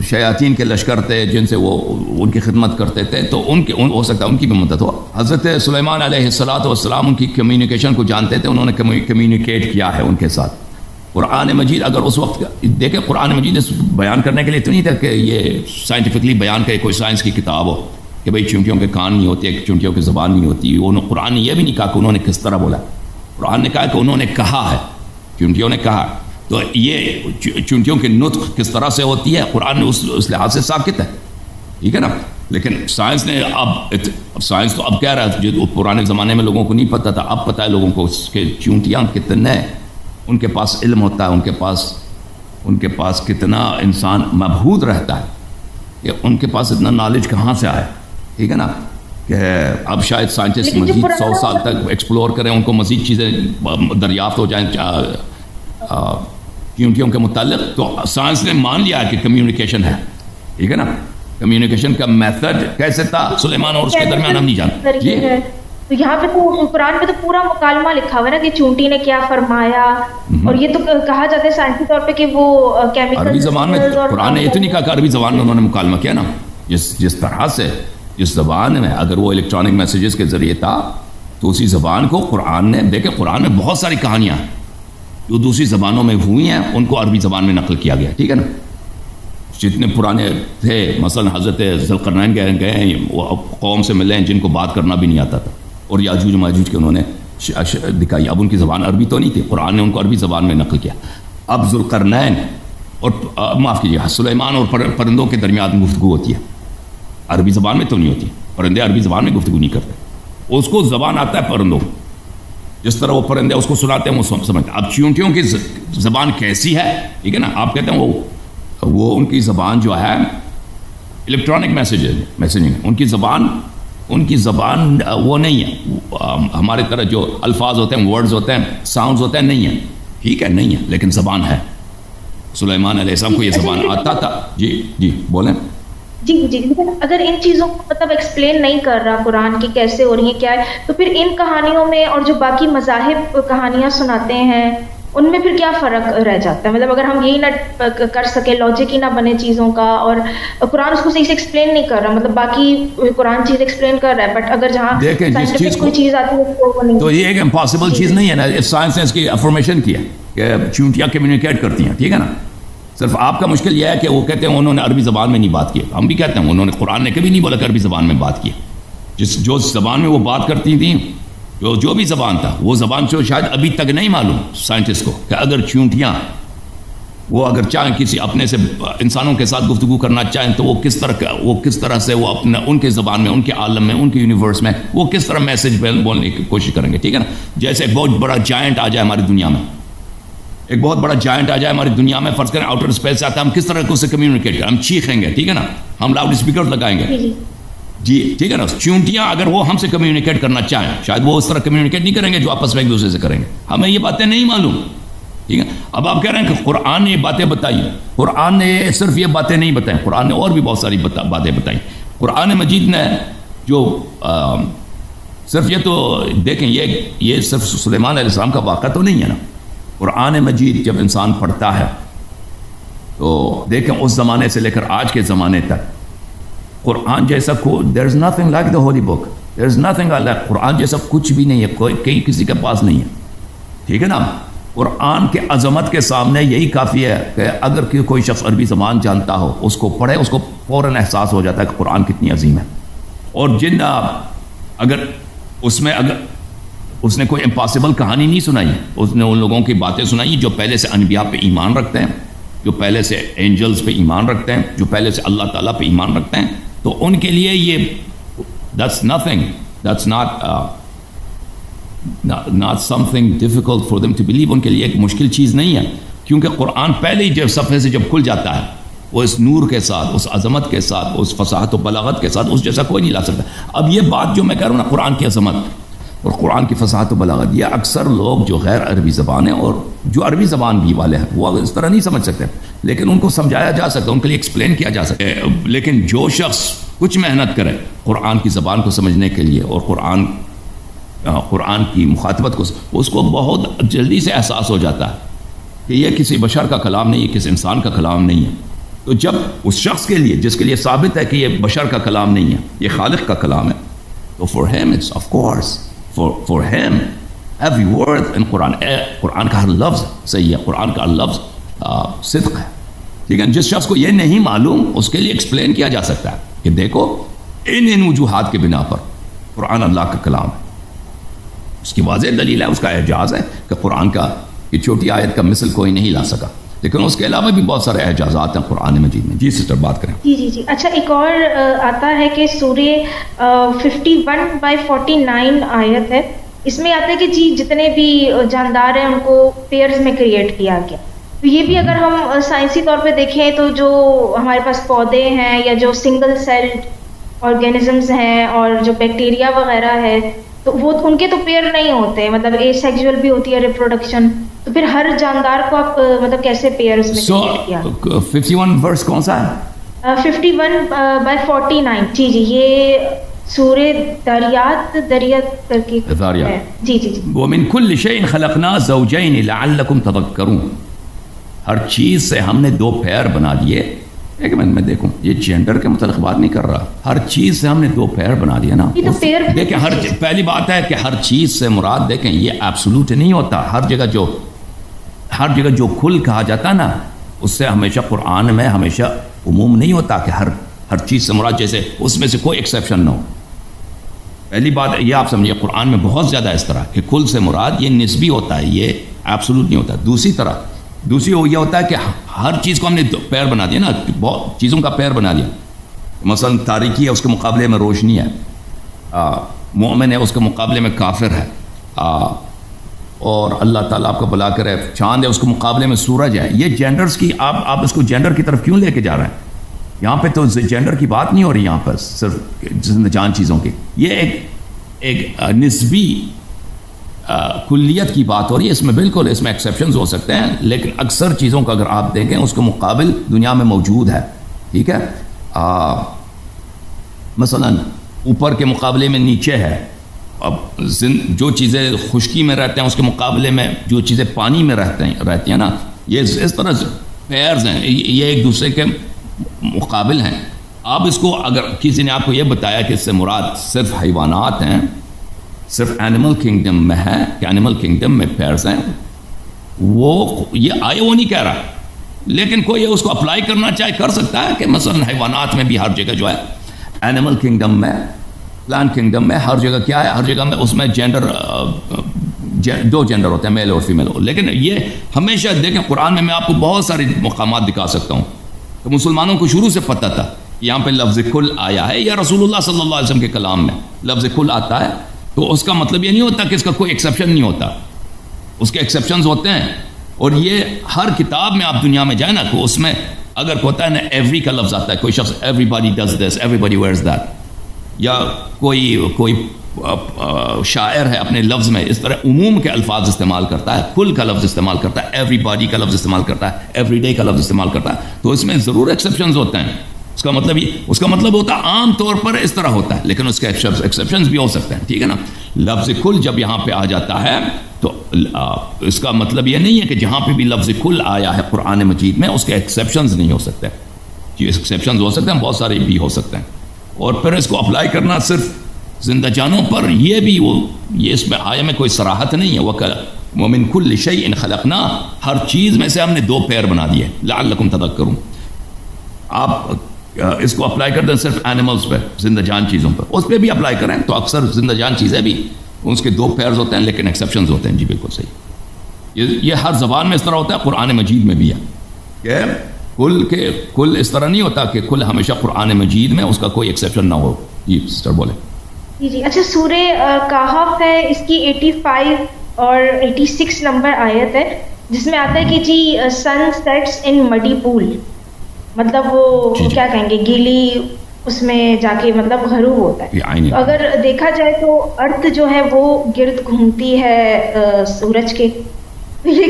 شیاطین کے لشکر تھے جن سے وہ ان کی خدمت کرتے تھے، تو ہو سکتا ہے ان کی بھی مدد ہو. حضرت سلیمان علیہ السلام ان کی کمیونیکیشن کو جانتے تھے، انہوں نے کمیونیکیٹ کیا ہے ان کے ساتھ. قرآن مجید اگر اس وقت دیکھیں، قرآن مجید اس بیان کرنے کے لیے تو نہیں تھا کہ یہ سائنٹیفکلی بیان کرے، کوئی سائنس کی کتاب ہو کہ بھئی چونٹیوں کے کان نہیں ہوتے، چونٹیوں کی زبان نہیں ہوتی. قرآن نے یہ بھی نہیں کہا کہ انہوں نے کس طرح بولا، قرآن نے کہا کہ انہوں نے کہا ہے، چونٹیوں نے کہا. تو یہ چونٹیوں کی نطق کس طرح سے ہوتی ہے قرآن اس لحاظ سے ساکت ہے، ٹھیک ہے نا. لیکن سائنس نے سائنس تو اب کہہ رہا ہے، جو پرانے زمانے میں لوگوں کو نہیں پتہ تھا اب پتہ ہے لوگوں کو کہ چونٹیاں کتنے ان کے پاس علم ہوتا ہے، ان کے پاس کتنا انسان مبہوت رہتا ہے، کہ ان کے پاس اتنا نالج کہاں سے آئے، ٹھیک ہے نا. کہ اب شاید سائنٹسٹ مزید 100 سال تک ایکسپلور کریں، ان کو مزید چیزیں دریافت ہو جائیں چونٹیوں کے متعلق. تو سائنس نے مان لیا کہ کمیونیکیشن ہے، ٹھیک ہے نا. کمیونیکیشن کا میتھڈ کیسے تھا سلیمان اور اس کے درمیان ہم نہیں جانتے. تو یہاں پہ تو قرآن میں تو پورا مکالمہ لکھا ہوا ہے نا کہ چونٹی نے کیا فرمایا، اور یہ تو کہا جاتا ہے سائنسی طور پہ کہ وہ کیمیکل عربی زبان میں قرآن نے یہ تو نہیں کہا کہ عربی زبان میں انہوں نے مکالمہ کیا نا. جس طرح سے جس زبان میں اگر وہ الیکٹرانک میسیجز کے ذریعے تھا تو اسی زبان کو قرآن نے، دیکھیں قرآن میں بہت ساری کہانیاں جو دوسری زبانوں میں ہوئی ہیں ان کو عربی زبان میں نقل کیا گیا، ٹھیک ہے نا. جتنے پرانے تھے، مثلا حضرت ذوالقرنین گئے ہیں، وہ قوم سے ملے ہیں جن کو بات کرنا بھی نہیں آتا تھا، اور یاجوج ماجوج کے انہوں نے دکھائی. اب ان کی زبان عربی تو نہیں تھی، قرآن نے ان کو عربی زبان میں نقل کیا. اب ذوالقرنین اور معاف کیجیے سلیمان اور پرندوں کے درمیان گفتگو ہوتی ہے، عربی زبان میں تو نہیں ہوتی، پرندے عربی زبان میں گفتگو نہیں کرتے. اس کو زبان آتا ہے پرندوں، جس طرح وہ پرندے اس کو سناتے ہیں وہ سمجھتے ہیں. اب چونٹیوں کی زبان کیسی ہے، ٹھیک ہے نا، آپ کہتے ہیں وہ ان کی زبان جو ہے الیکٹرانک میسیجنگ، ان کی زبان وہ نہیں ہے ہمارے طرح جو الفاظ ہوتے ہیں، ورڈز ہوتے ہیں، ساؤنڈز ہوتے ہیں، نہیں ہے، ٹھیک ہے، نہیں ہے، لیکن زبان ہے. سلیمان علیہ السلام کو یہ زبان آتا تھا. جی بولیں. جی لیکن اگر ان چیزوں کو مطلب ایکسپلین نہیں کر رہا قرآن کی کیسے ہو رہی ہیں کیا ہے، تو پھر ان کہانیوں میں اور جو باقی مذاہب کہانیاں سناتے ہیں ان میں پھر کیا فرق رہ جاتا ہے؟ مطلب اگر ہم یہی نہ کر سکے، لاجک ہی نہ بنے چیزوں کا، اور قرآن اس کو صحیح سے ایکسپلین نہیں کر رہا، مطلب باقی قرآن چیز ایکسپلین کر رہا ہے، بٹ اگر جہاں سائنٹیفک کوئی چیز آتی ہے وہ نہیں، تو یہ ایک امپاسبل چیز نہیں ہے نا. سائنس نے اس کی افرمیشن کیا کہ چونٹیاں کمیونیکیٹ کرتی ہیں، ٹھیک ہے نا. صرف آپ کا مشکل یہ ہے کہ وہ کہتے ہیں انہوں نے عربی زبان میں نہیں بات کی. ہم بھی کہتے ہیں انہوں نے، قرآن نے کبھی نہیں بولا کہ عربی زبان میں بات کی. جو زبان میں وہ بات کرتی تھیں، جو بھی زبان تھا، وہ زبان سے شاید ابھی تک نہیں معلوم سائنٹسٹ کو کہ اگر چونٹیاں وہ اگر چاہیں کسی اپنے سے انسانوں کے ساتھ گفتگو کرنا چاہیں تو وہ کس طرح سے وہ اپنا ان کے زبان میں، ان کے عالم میں، ان کے یونیورس میں وہ کس طرح میسج بولنے کی کوشش کریں گے، ٹھیک ہے نا. جیسے ایک بہت بڑا جائنٹ آ جائے ہماری دنیا میں، ایک بہت بڑا جائنٹ آ جائے ہماری دنیا میں، فرض کریں آؤٹر اسپیس سے آتا ہے، ہم کس طرح اس سے کمیونیکیٹ کریں؟ ہم چیخیں گے، ٹھیک ہے نا، ہم لاؤڈ اسپیکر لگائیں گے، جی ٹھیک ہے نا. چونٹیاں اگر وہ ہم سے کمیونیکیٹ کرنا چاہیں شاید وہ اس طرح کمیونیکیٹ نہیں کریں گے جو آپس میں ایک دوسرے سے کریں گے. ہمیں یہ باتیں نہیں معلوم، ٹھیک ہے. اب آپ کہہ رہے ہیں کہ قرآن نے یہ باتیں بتائی، قرآن نے صرف یہ باتیں نہیں بتائیں، قرآن نے اور بھی بہت ساری باتیں بتائیں. قرآن مجید نے جو صرف یہ تو دیکھیں یہ صرف سلیمان علیہ السلام کا واقعہ تو نہیں ہے نا. قرآن مجید جب انسان پڑھتا ہے تو دیکھیں اس زمانے سے لے کر آج کے زمانے تک قرآن جیسا there is nothing like the holy book, there is nothing like قرآن جیسا کچھ بھی نہیں ہے، کوئی کسی کے پاس نہیں ہے، ٹھیک ہے نا. قرآن کے عظمت کے سامنے یہی کافی ہے کہ اگر کوئی شخص عربی زبان جانتا ہو، اس کو پڑھے، اس کو فوراً احساس ہو جاتا ہے کہ قرآن کتنی عظیم ہے. اور اگر اس نے کوئی امپاسبل کہانی نہیں سنائی ہے، اس نے ان لوگوں کی باتیں سنائی جو پہلے سے انبیاء پہ ایمان رکھتے ہیں، جو پہلے سے اینجلز پہ ایمان رکھتے ہیں، جو پہلے سے اللہ تعالیٰ پہ ایمان رکھتے ہیں، تو ان کے لیے یہ that's not something difficult for them to believe. ان کے لیے ایک مشکل چیز نہیں ہے، کیونکہ قرآن پہلے ہی جب صفحے سے جب کھل جاتا ہے وہ اس نور کے ساتھ، اس عظمت کے ساتھ، اس فصاحت و بلاغت کے ساتھ اس جیسا کوئی نہیں لا سکتا. اب یہ بات جو میں کہہ رہا ہوں نا، قرآن کی عظمت اور قرآن کی فصاحت و بلاغت، یہ اکثر لوگ جو غیر عربی زبان ہیں اور جو عربی زبان بھی والے ہیں وہ اس طرح نہیں سمجھ سکتے، لیکن ان کو سمجھایا جا سکتا، ان کے لیے ایکسپلین کیا جا سکتا ہے. لیکن جو شخص کچھ محنت کرے قرآن کی زبان کو سمجھنے کے لیے اور قرآن کی مخاطبت کو، اس کو بہت جلدی سے احساس ہو جاتا ہے کہ یہ کسی بشر کا کلام نہیں ہے، کسی انسان کا کلام نہیں ہے. تو جب اس شخص کے لیے جس کے لیے ثابت ہے کہ یہ بشر کا کلام نہیں ہے، یہ خالق کا کلام ہے، تو for him it's of course for him every word in قرآن کا ہر لفظ صحیح ہے، قرآن کا ہر لفظ صدق ہے، ٹھیک ہے. جس شخص کو یہ نہیں معلوم اس کے لیے ایکسپلین کیا جا سکتا ہے کہ دیکھو ان وجوہات کے بنا پر قرآن اللہ کا کلام ہے. اس کی واضح دلیل ہے، اس کا اعجاز ہے کہ قرآن کا یہ چھوٹی آیت کا مثل کوئی نہیں لا سکا، لیکن اس کے علاوہ بھی بہت سارے اعجازات ہیں قرآن مجید میں. جی سسٹر بات کریں. جی اچھا، ایک اور آتا ہے کہ سورہ 51/49 آیت ہے، اس میں آتا ہے کہ جی جتنے بھی جاندار ہیں ان کو پیئرز میں کریٹ کیا گیا. تو یہ بھی اگر ہم سائنسی طور پہ دیکھیں تو جو ہمارے پاس پودے ہیں یا جو سنگل سیلڈ آرگینزمز ہیں اور جو بیکٹیریا وغیرہ ہے تو وہ ان کے تو پیئر نہیں ہوتے، مطلب اے سیکسول بھی ہوتی ہے ریپروڈکشن. تو پھر ہر جاندار کو آپ مطلب کیسے پیئرز میں کریٹ کیا؟ 51 ورس کون سا ہے؟ 51/49. جی یہ سورہ دریات کر کے ہے. جی وَمِن كُلِّ شَيْءٍ خَلَقْنَا زَوْجَيْنِ لَعَلَّكُمْ تَذَكَّرُونَ. ہر چیز سے ہم نے دو پیر بنا دیے. ایک منٹ میں دیکھوں، یہ جینڈر کے متعلق بات نہیں کر رہا، ہر چیز سے ہم نے دو پیر بنا دیا نا. دیکھیں پہلی بات ہے کہ ہر چیز سے مراد دیکھیں یہ ایبسولوٹ نہیں ہوتا. ہر جگہ جو کھل کہا جاتا نا، اس سے ہمیشہ قرآن میں ہمیشہ عموم نہیں ہوتا کہ ہر چیز سے مراد جیسے اس میں سے کوئی ایکسیپشن نہ ہو. پہلی بات یہ آپ سمجھیے قرآن میں بہت زیادہ اس طرح کہ کل سے مراد یہ نسبی ہوتا ہے, یہ ایبسولوٹ نہیں ہوتا. دوسری یہ ہوتا ہے کہ ہر چیز کو ہم نے پیر بنا دیا نا, بہت چیزوں کا پیر بنا دیا. مثلا تاریکی ہے اس کے مقابلے میں روشنی ہے, مومن ہے اس کے مقابلے میں کافر ہے, اور اللہ تعالیٰ آپ کو بلا کرے چاند ہے اس کے مقابلے میں سورج ہے. یہ جینڈرز کی آپ اس کو جینڈر کی طرف کیوں لے کے جا رہے ہیں؟ یہاں پہ تو جینڈر کی بات نہیں ہو رہی, یہاں پر صرف زندہ جان چیزوں کی. یہ ایک نسبی کلیت کی بات ہو رہی ہے. اس میں بالکل اس میں ایکسیپشنز ہو سکتے ہیں, لیکن اکثر چیزوں کا اگر آپ دیکھیں اس کے مقابل دنیا میں موجود ہے. ٹھیک ہے, مثلا اوپر کے مقابلے میں نیچے ہے. اب جو چیزیں خشکی میں رہتے ہیں اس کے مقابلے میں جو چیزیں پانی میں رہتی ہیں نا, یہ اس طرح پیئرز ہیں, یہ ایک دوسرے کے مقابل ہیں. آپ اس کو اگر کسی نے آپ کو یہ بتایا کہ اس سے مراد صرف حیوانات ہیں, صرف اینیمل کنگڈم میں ہے کہ اینیمل کنگڈم میں پیئرز ہیں, وہ یہ وہ نہیں کہہ رہا, لیکن کوئی اس کو اپلائی کرنا چاہے کر سکتا ہے کہ مثلا حیوانات میں بھی ہر جگہ جو ہے اینیمل کنگڈم میں, پلانٹ کنگڈم میں ہر جگہ کیا ہے, ہر جگہ میں اس میں جینڈر دو جینڈر ہوتے ہیں, میل اور فیمیل. لیکن یہ ہمیشہ دیکھیں قرآن میں آپ کو بہت سارے مقامات دکھا سکتا ہوں تو مسلمانوں کو شروع سے پتہ تھا یہاں پہ لفظ کل آیا ہے, یا رسول اللہ صلی اللہ علیہ وسلم کے کلام میں لفظ کل آتا ہے تو اس کا مطلب یہ نہیں ہوتا کہ اس کا کوئی ایکسیپشن نہیں ہوتا, اس کے ایکسیپشنز ہوتے ہیں. اور یہ ہر کتاب میں آپ دنیا میں جائیں نا تو اس میں اگر ہوتا ہے نا ایوری کا لفظ آتا ہے, کوئی شخص everybody does this, everybody wears that, یا کوئی شاعر ہے اپنے لفظ میں اس طرح عموم کے الفاظ استعمال کرتا ہے, کل کا لفظ استعمال کرتا ہے, ایوری باڈی کا لفظ استعمال کرتا ہے, ایوری ڈے کا لفظ استعمال کرتا ہے, تو اس میں ضرور ایکسیپشنز ہوتے ہیں. اس کا مطلب ہوتا ہے عام طور پر اس طرح ہوتا ہے, لیکن اس کے ایکسیپشنز بھی ہو سکتے ہیں. ٹھیک ہے نا, لفظ کل جب یہاں پہ آ جاتا ہے تو اس کا مطلب یہ نہیں ہے کہ جہاں پہ بھی لفظ کل آیا ہے قرآن مجید میں اس کے ایکسیپشنز نہیں ہو سکتے. جی ایکسیپشنز ہو سکتے ہیں, بہت سارے بھی ہو سکتے ہیں. اور پھر اس کو اپلائی کرنا صرف زندہ جانوں پر, یہ اس میں آیا میں کوئی صراحت نہیں ہے. وَمِن كُلِّ شَيْءٍ خَلَقْنَا, ہر چیز میں سے ہم نے دو پیر بنا دیے, لَعَلَّكُمْ تَذَكَّرُونَ. آپ اس کو اپلائی کر دیں صرف اینیملز پہ, زندہ جان چیزوں پر, اس پہ بھی اپلائی کریں تو اکثر زندہ جان چیزیں بھی اس کے دو پیرز ہوتے ہیں لیکن ایکسیپشنز ہوتے ہیں. جی بالکل صحیح. یہ ہر زبان میں اس طرح ہوتا ہے, قرآن مجید میں بھی ہے کہ کل اس طرح نہیں ہوتا کہ کل ہمیشہ قرآن مجید میں اس کا کوئی ایکسیپشن نہ ہو. جی سسٹر بولے. جی اچھا, سورہ کہف ہے, اس کی 85 اور 86 نمبر آیت ہے جس میں آتا ہے کہ جی سن سیٹس ان مڈی پول, مطلب وہ کیا کہیں گے گیلی اس میں جا کے مطلب غروب ہوتا ہے. اگر دیکھا جائے تو ارتھ جو ہے وہ گرد گھومتی ہے سورج کے, یہ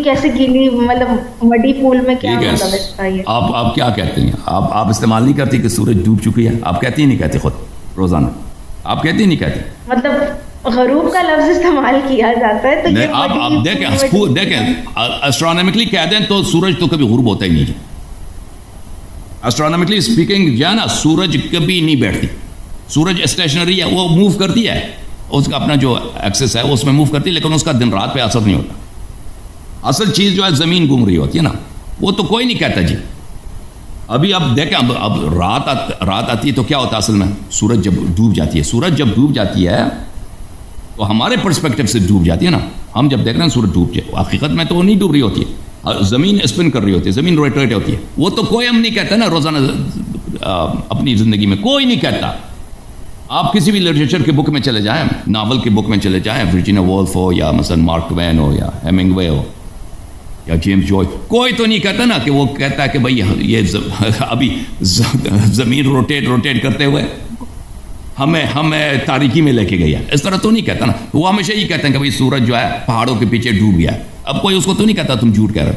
کیسے گیلی مطلب مڈی پول میں کیا مطلب ہے؟ آپ کیا کہتے ہیں؟ آپ استعمال نہیں کرتی کہ سورج ڈوب چکی ہے؟ آپ کہتی نہیں کہتے خود روزانہ؟ آپ کہتی نہیں کہتی؟ مطلب غروب کا لفظ استعمال کیا جاتا ہے تو یہ آپ دیکھیں اسٹرونامکلی کہہ دیں تو سورج تو کبھی غروب ہوتا ہی نہیں. اسٹرونامکلی اسپیکنگ جو ہے نا, سورج کبھی نہیں بیٹھتی, سورج اسٹیشنری ہے, وہ موو کرتی ہے, اس کا اپنا جو ایکسس ہے اس میں موو کرتی ہے, لیکن اس کا دن رات پہ اثر نہیں ہوتا. اصل چیز جو ہے زمین گھوم رہی ہوتی ہے نا, وہ تو کوئی نہیں کہتا. جی ابھی اب دیکھیں, اب رات آتی ہے تو کیا ہوتا ہے اصل میں؟ سورج جب ڈوب جاتی ہے, سورج جب ڈوب جاتی ہے تو ہمارے پرسپیکٹو سے ڈوب جاتی ہے نا. ہم جب دیکھ رہے ہیں سورج ڈوب جائے, حقیقت میں تو وہ نہیں ڈوب رہی ہوتی ہے, زمین اسپن کر رہی ہوتی ہے, زمین روٹیٹ ہوتی ہے. وہ تو کوئی ہم نہیں کہتا نا روزانہ اپنی زندگی میں, کوئی نہیں کہتا. آپ کسی بھی لٹریچر کے بک میں چلے جائیں, ناول کے بک میں چلے جائیں, ورجینیا وولف ہو یا مثلا مارک ٹوین ہو یا ہیمنگ وے ہو یا جیمز جوائس, کوئی تو نہیں کہتا نا کہ وہ کہتا ہے کہ بھائی یہ ابھی زمین روٹیٹ کرتے ہوئے ہمیں تاریکی میں لے کے گیا. اس طرح تو نہیں کہتا نا. وہ ہمیشہ یہ کہتے ہیں کہ بھائی سورج جو ہے پہاڑوں کے پیچھے ڈوب گیا. اب کوئی اس کو تو نہیں کہتا تم جھوٹ کہہ رہے,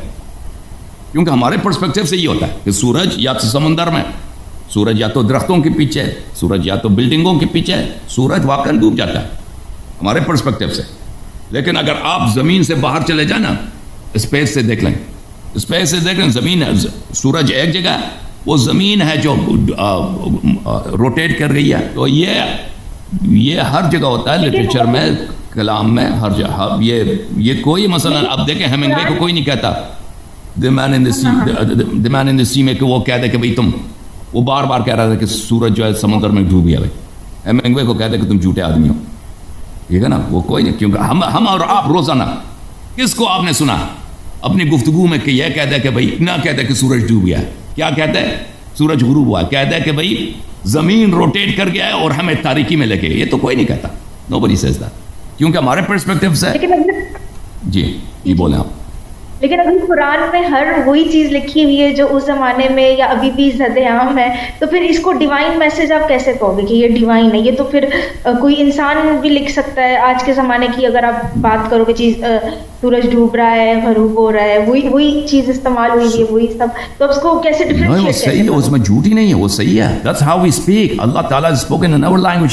کیونکہ ہمارے پرسپیکٹو سے یہ ہوتا ہے کہ سورج یا تو سمندر میں, سورج یا تو درختوں کے پیچھے, سورج یا تو بلڈنگوں کے پیچھے, سورج واقعا ڈوب جاتا ہے ہمارے پرسپیکٹو سے. لیکن اگر آپ زمین سے باہر چلے جائیں نا, اسپیس سے دیکھ لیں, اسپیس سے دیکھ لیں, زمین ہے, سورج ایک جگہ ہے, وہ زمین ہے جو روٹیٹ کر رہی ہے. تو یہ ہر جگہ ہوتا ہے لٹریچر میں, کلام میں, ہر جگہ. یہ کوئی مثلا اب دیکھیں ہیمنگ وے کو کوئی نہیں کہتا the man in the sea, the man in the sea میں کہ وہ کہہ دے کہ بھئی تم، وہ بار بار کہہ رہا تھا کہ سورج جو ہے سمندر میں ڈوب گیا بھائی، مینگوے کو کہہ دے کہ تم جھوٹے آدمی ہو، ٹھیک ہے نا؟ وہ کوئی نہیں، کیونکہ ہم اور آپ روزانہ کس کو آپ نے سنا اپنی گفتگو میں کہ یہ کہتا ہے کہ بھئی نہ کہتا ہے کہ سورج ڈوب گیا ہے، کیا کہتا ہے؟ سورج غروب ہوا ہے، کہتا ہے کہ بھئی زمین روٹیٹ کر گیا ہے اور ہمیں تاریکی میں لے کے، یہ تو کوئی نہیں کہتا، nobody says that، کیونکہ ہمارے پرسپیکٹیو سے جی یہ بولیں آپ. لیکن اگر قرآن میں ہر وہی چیز لکھی ہوئی ہے جو اس زمانے میں یا ابھی بھی زد عام ہے، تو پھر اس کو ڈیوائن میسج آپ کیسے کہو گے کہ یہ ڈیوائن ہے؟ یہ تو پھر کوئی انسان بھی لکھ سکتا ہے. آج کے زمانے کی اگر آپ بات کرو کہ چیز سورج ڈوب رہا ہے، غروب ہو رہا ہے، وہی چیز استعمال ہوئی ہے، وہی سب، تو اس کو کیسے ڈفرینشیٹ؟ صحیح ہے، اس میں جھوٹ ہی نہیں ہے، وہ صحیح ہے. That's how we speak. اللہ تعالیٰ has spoken in our language.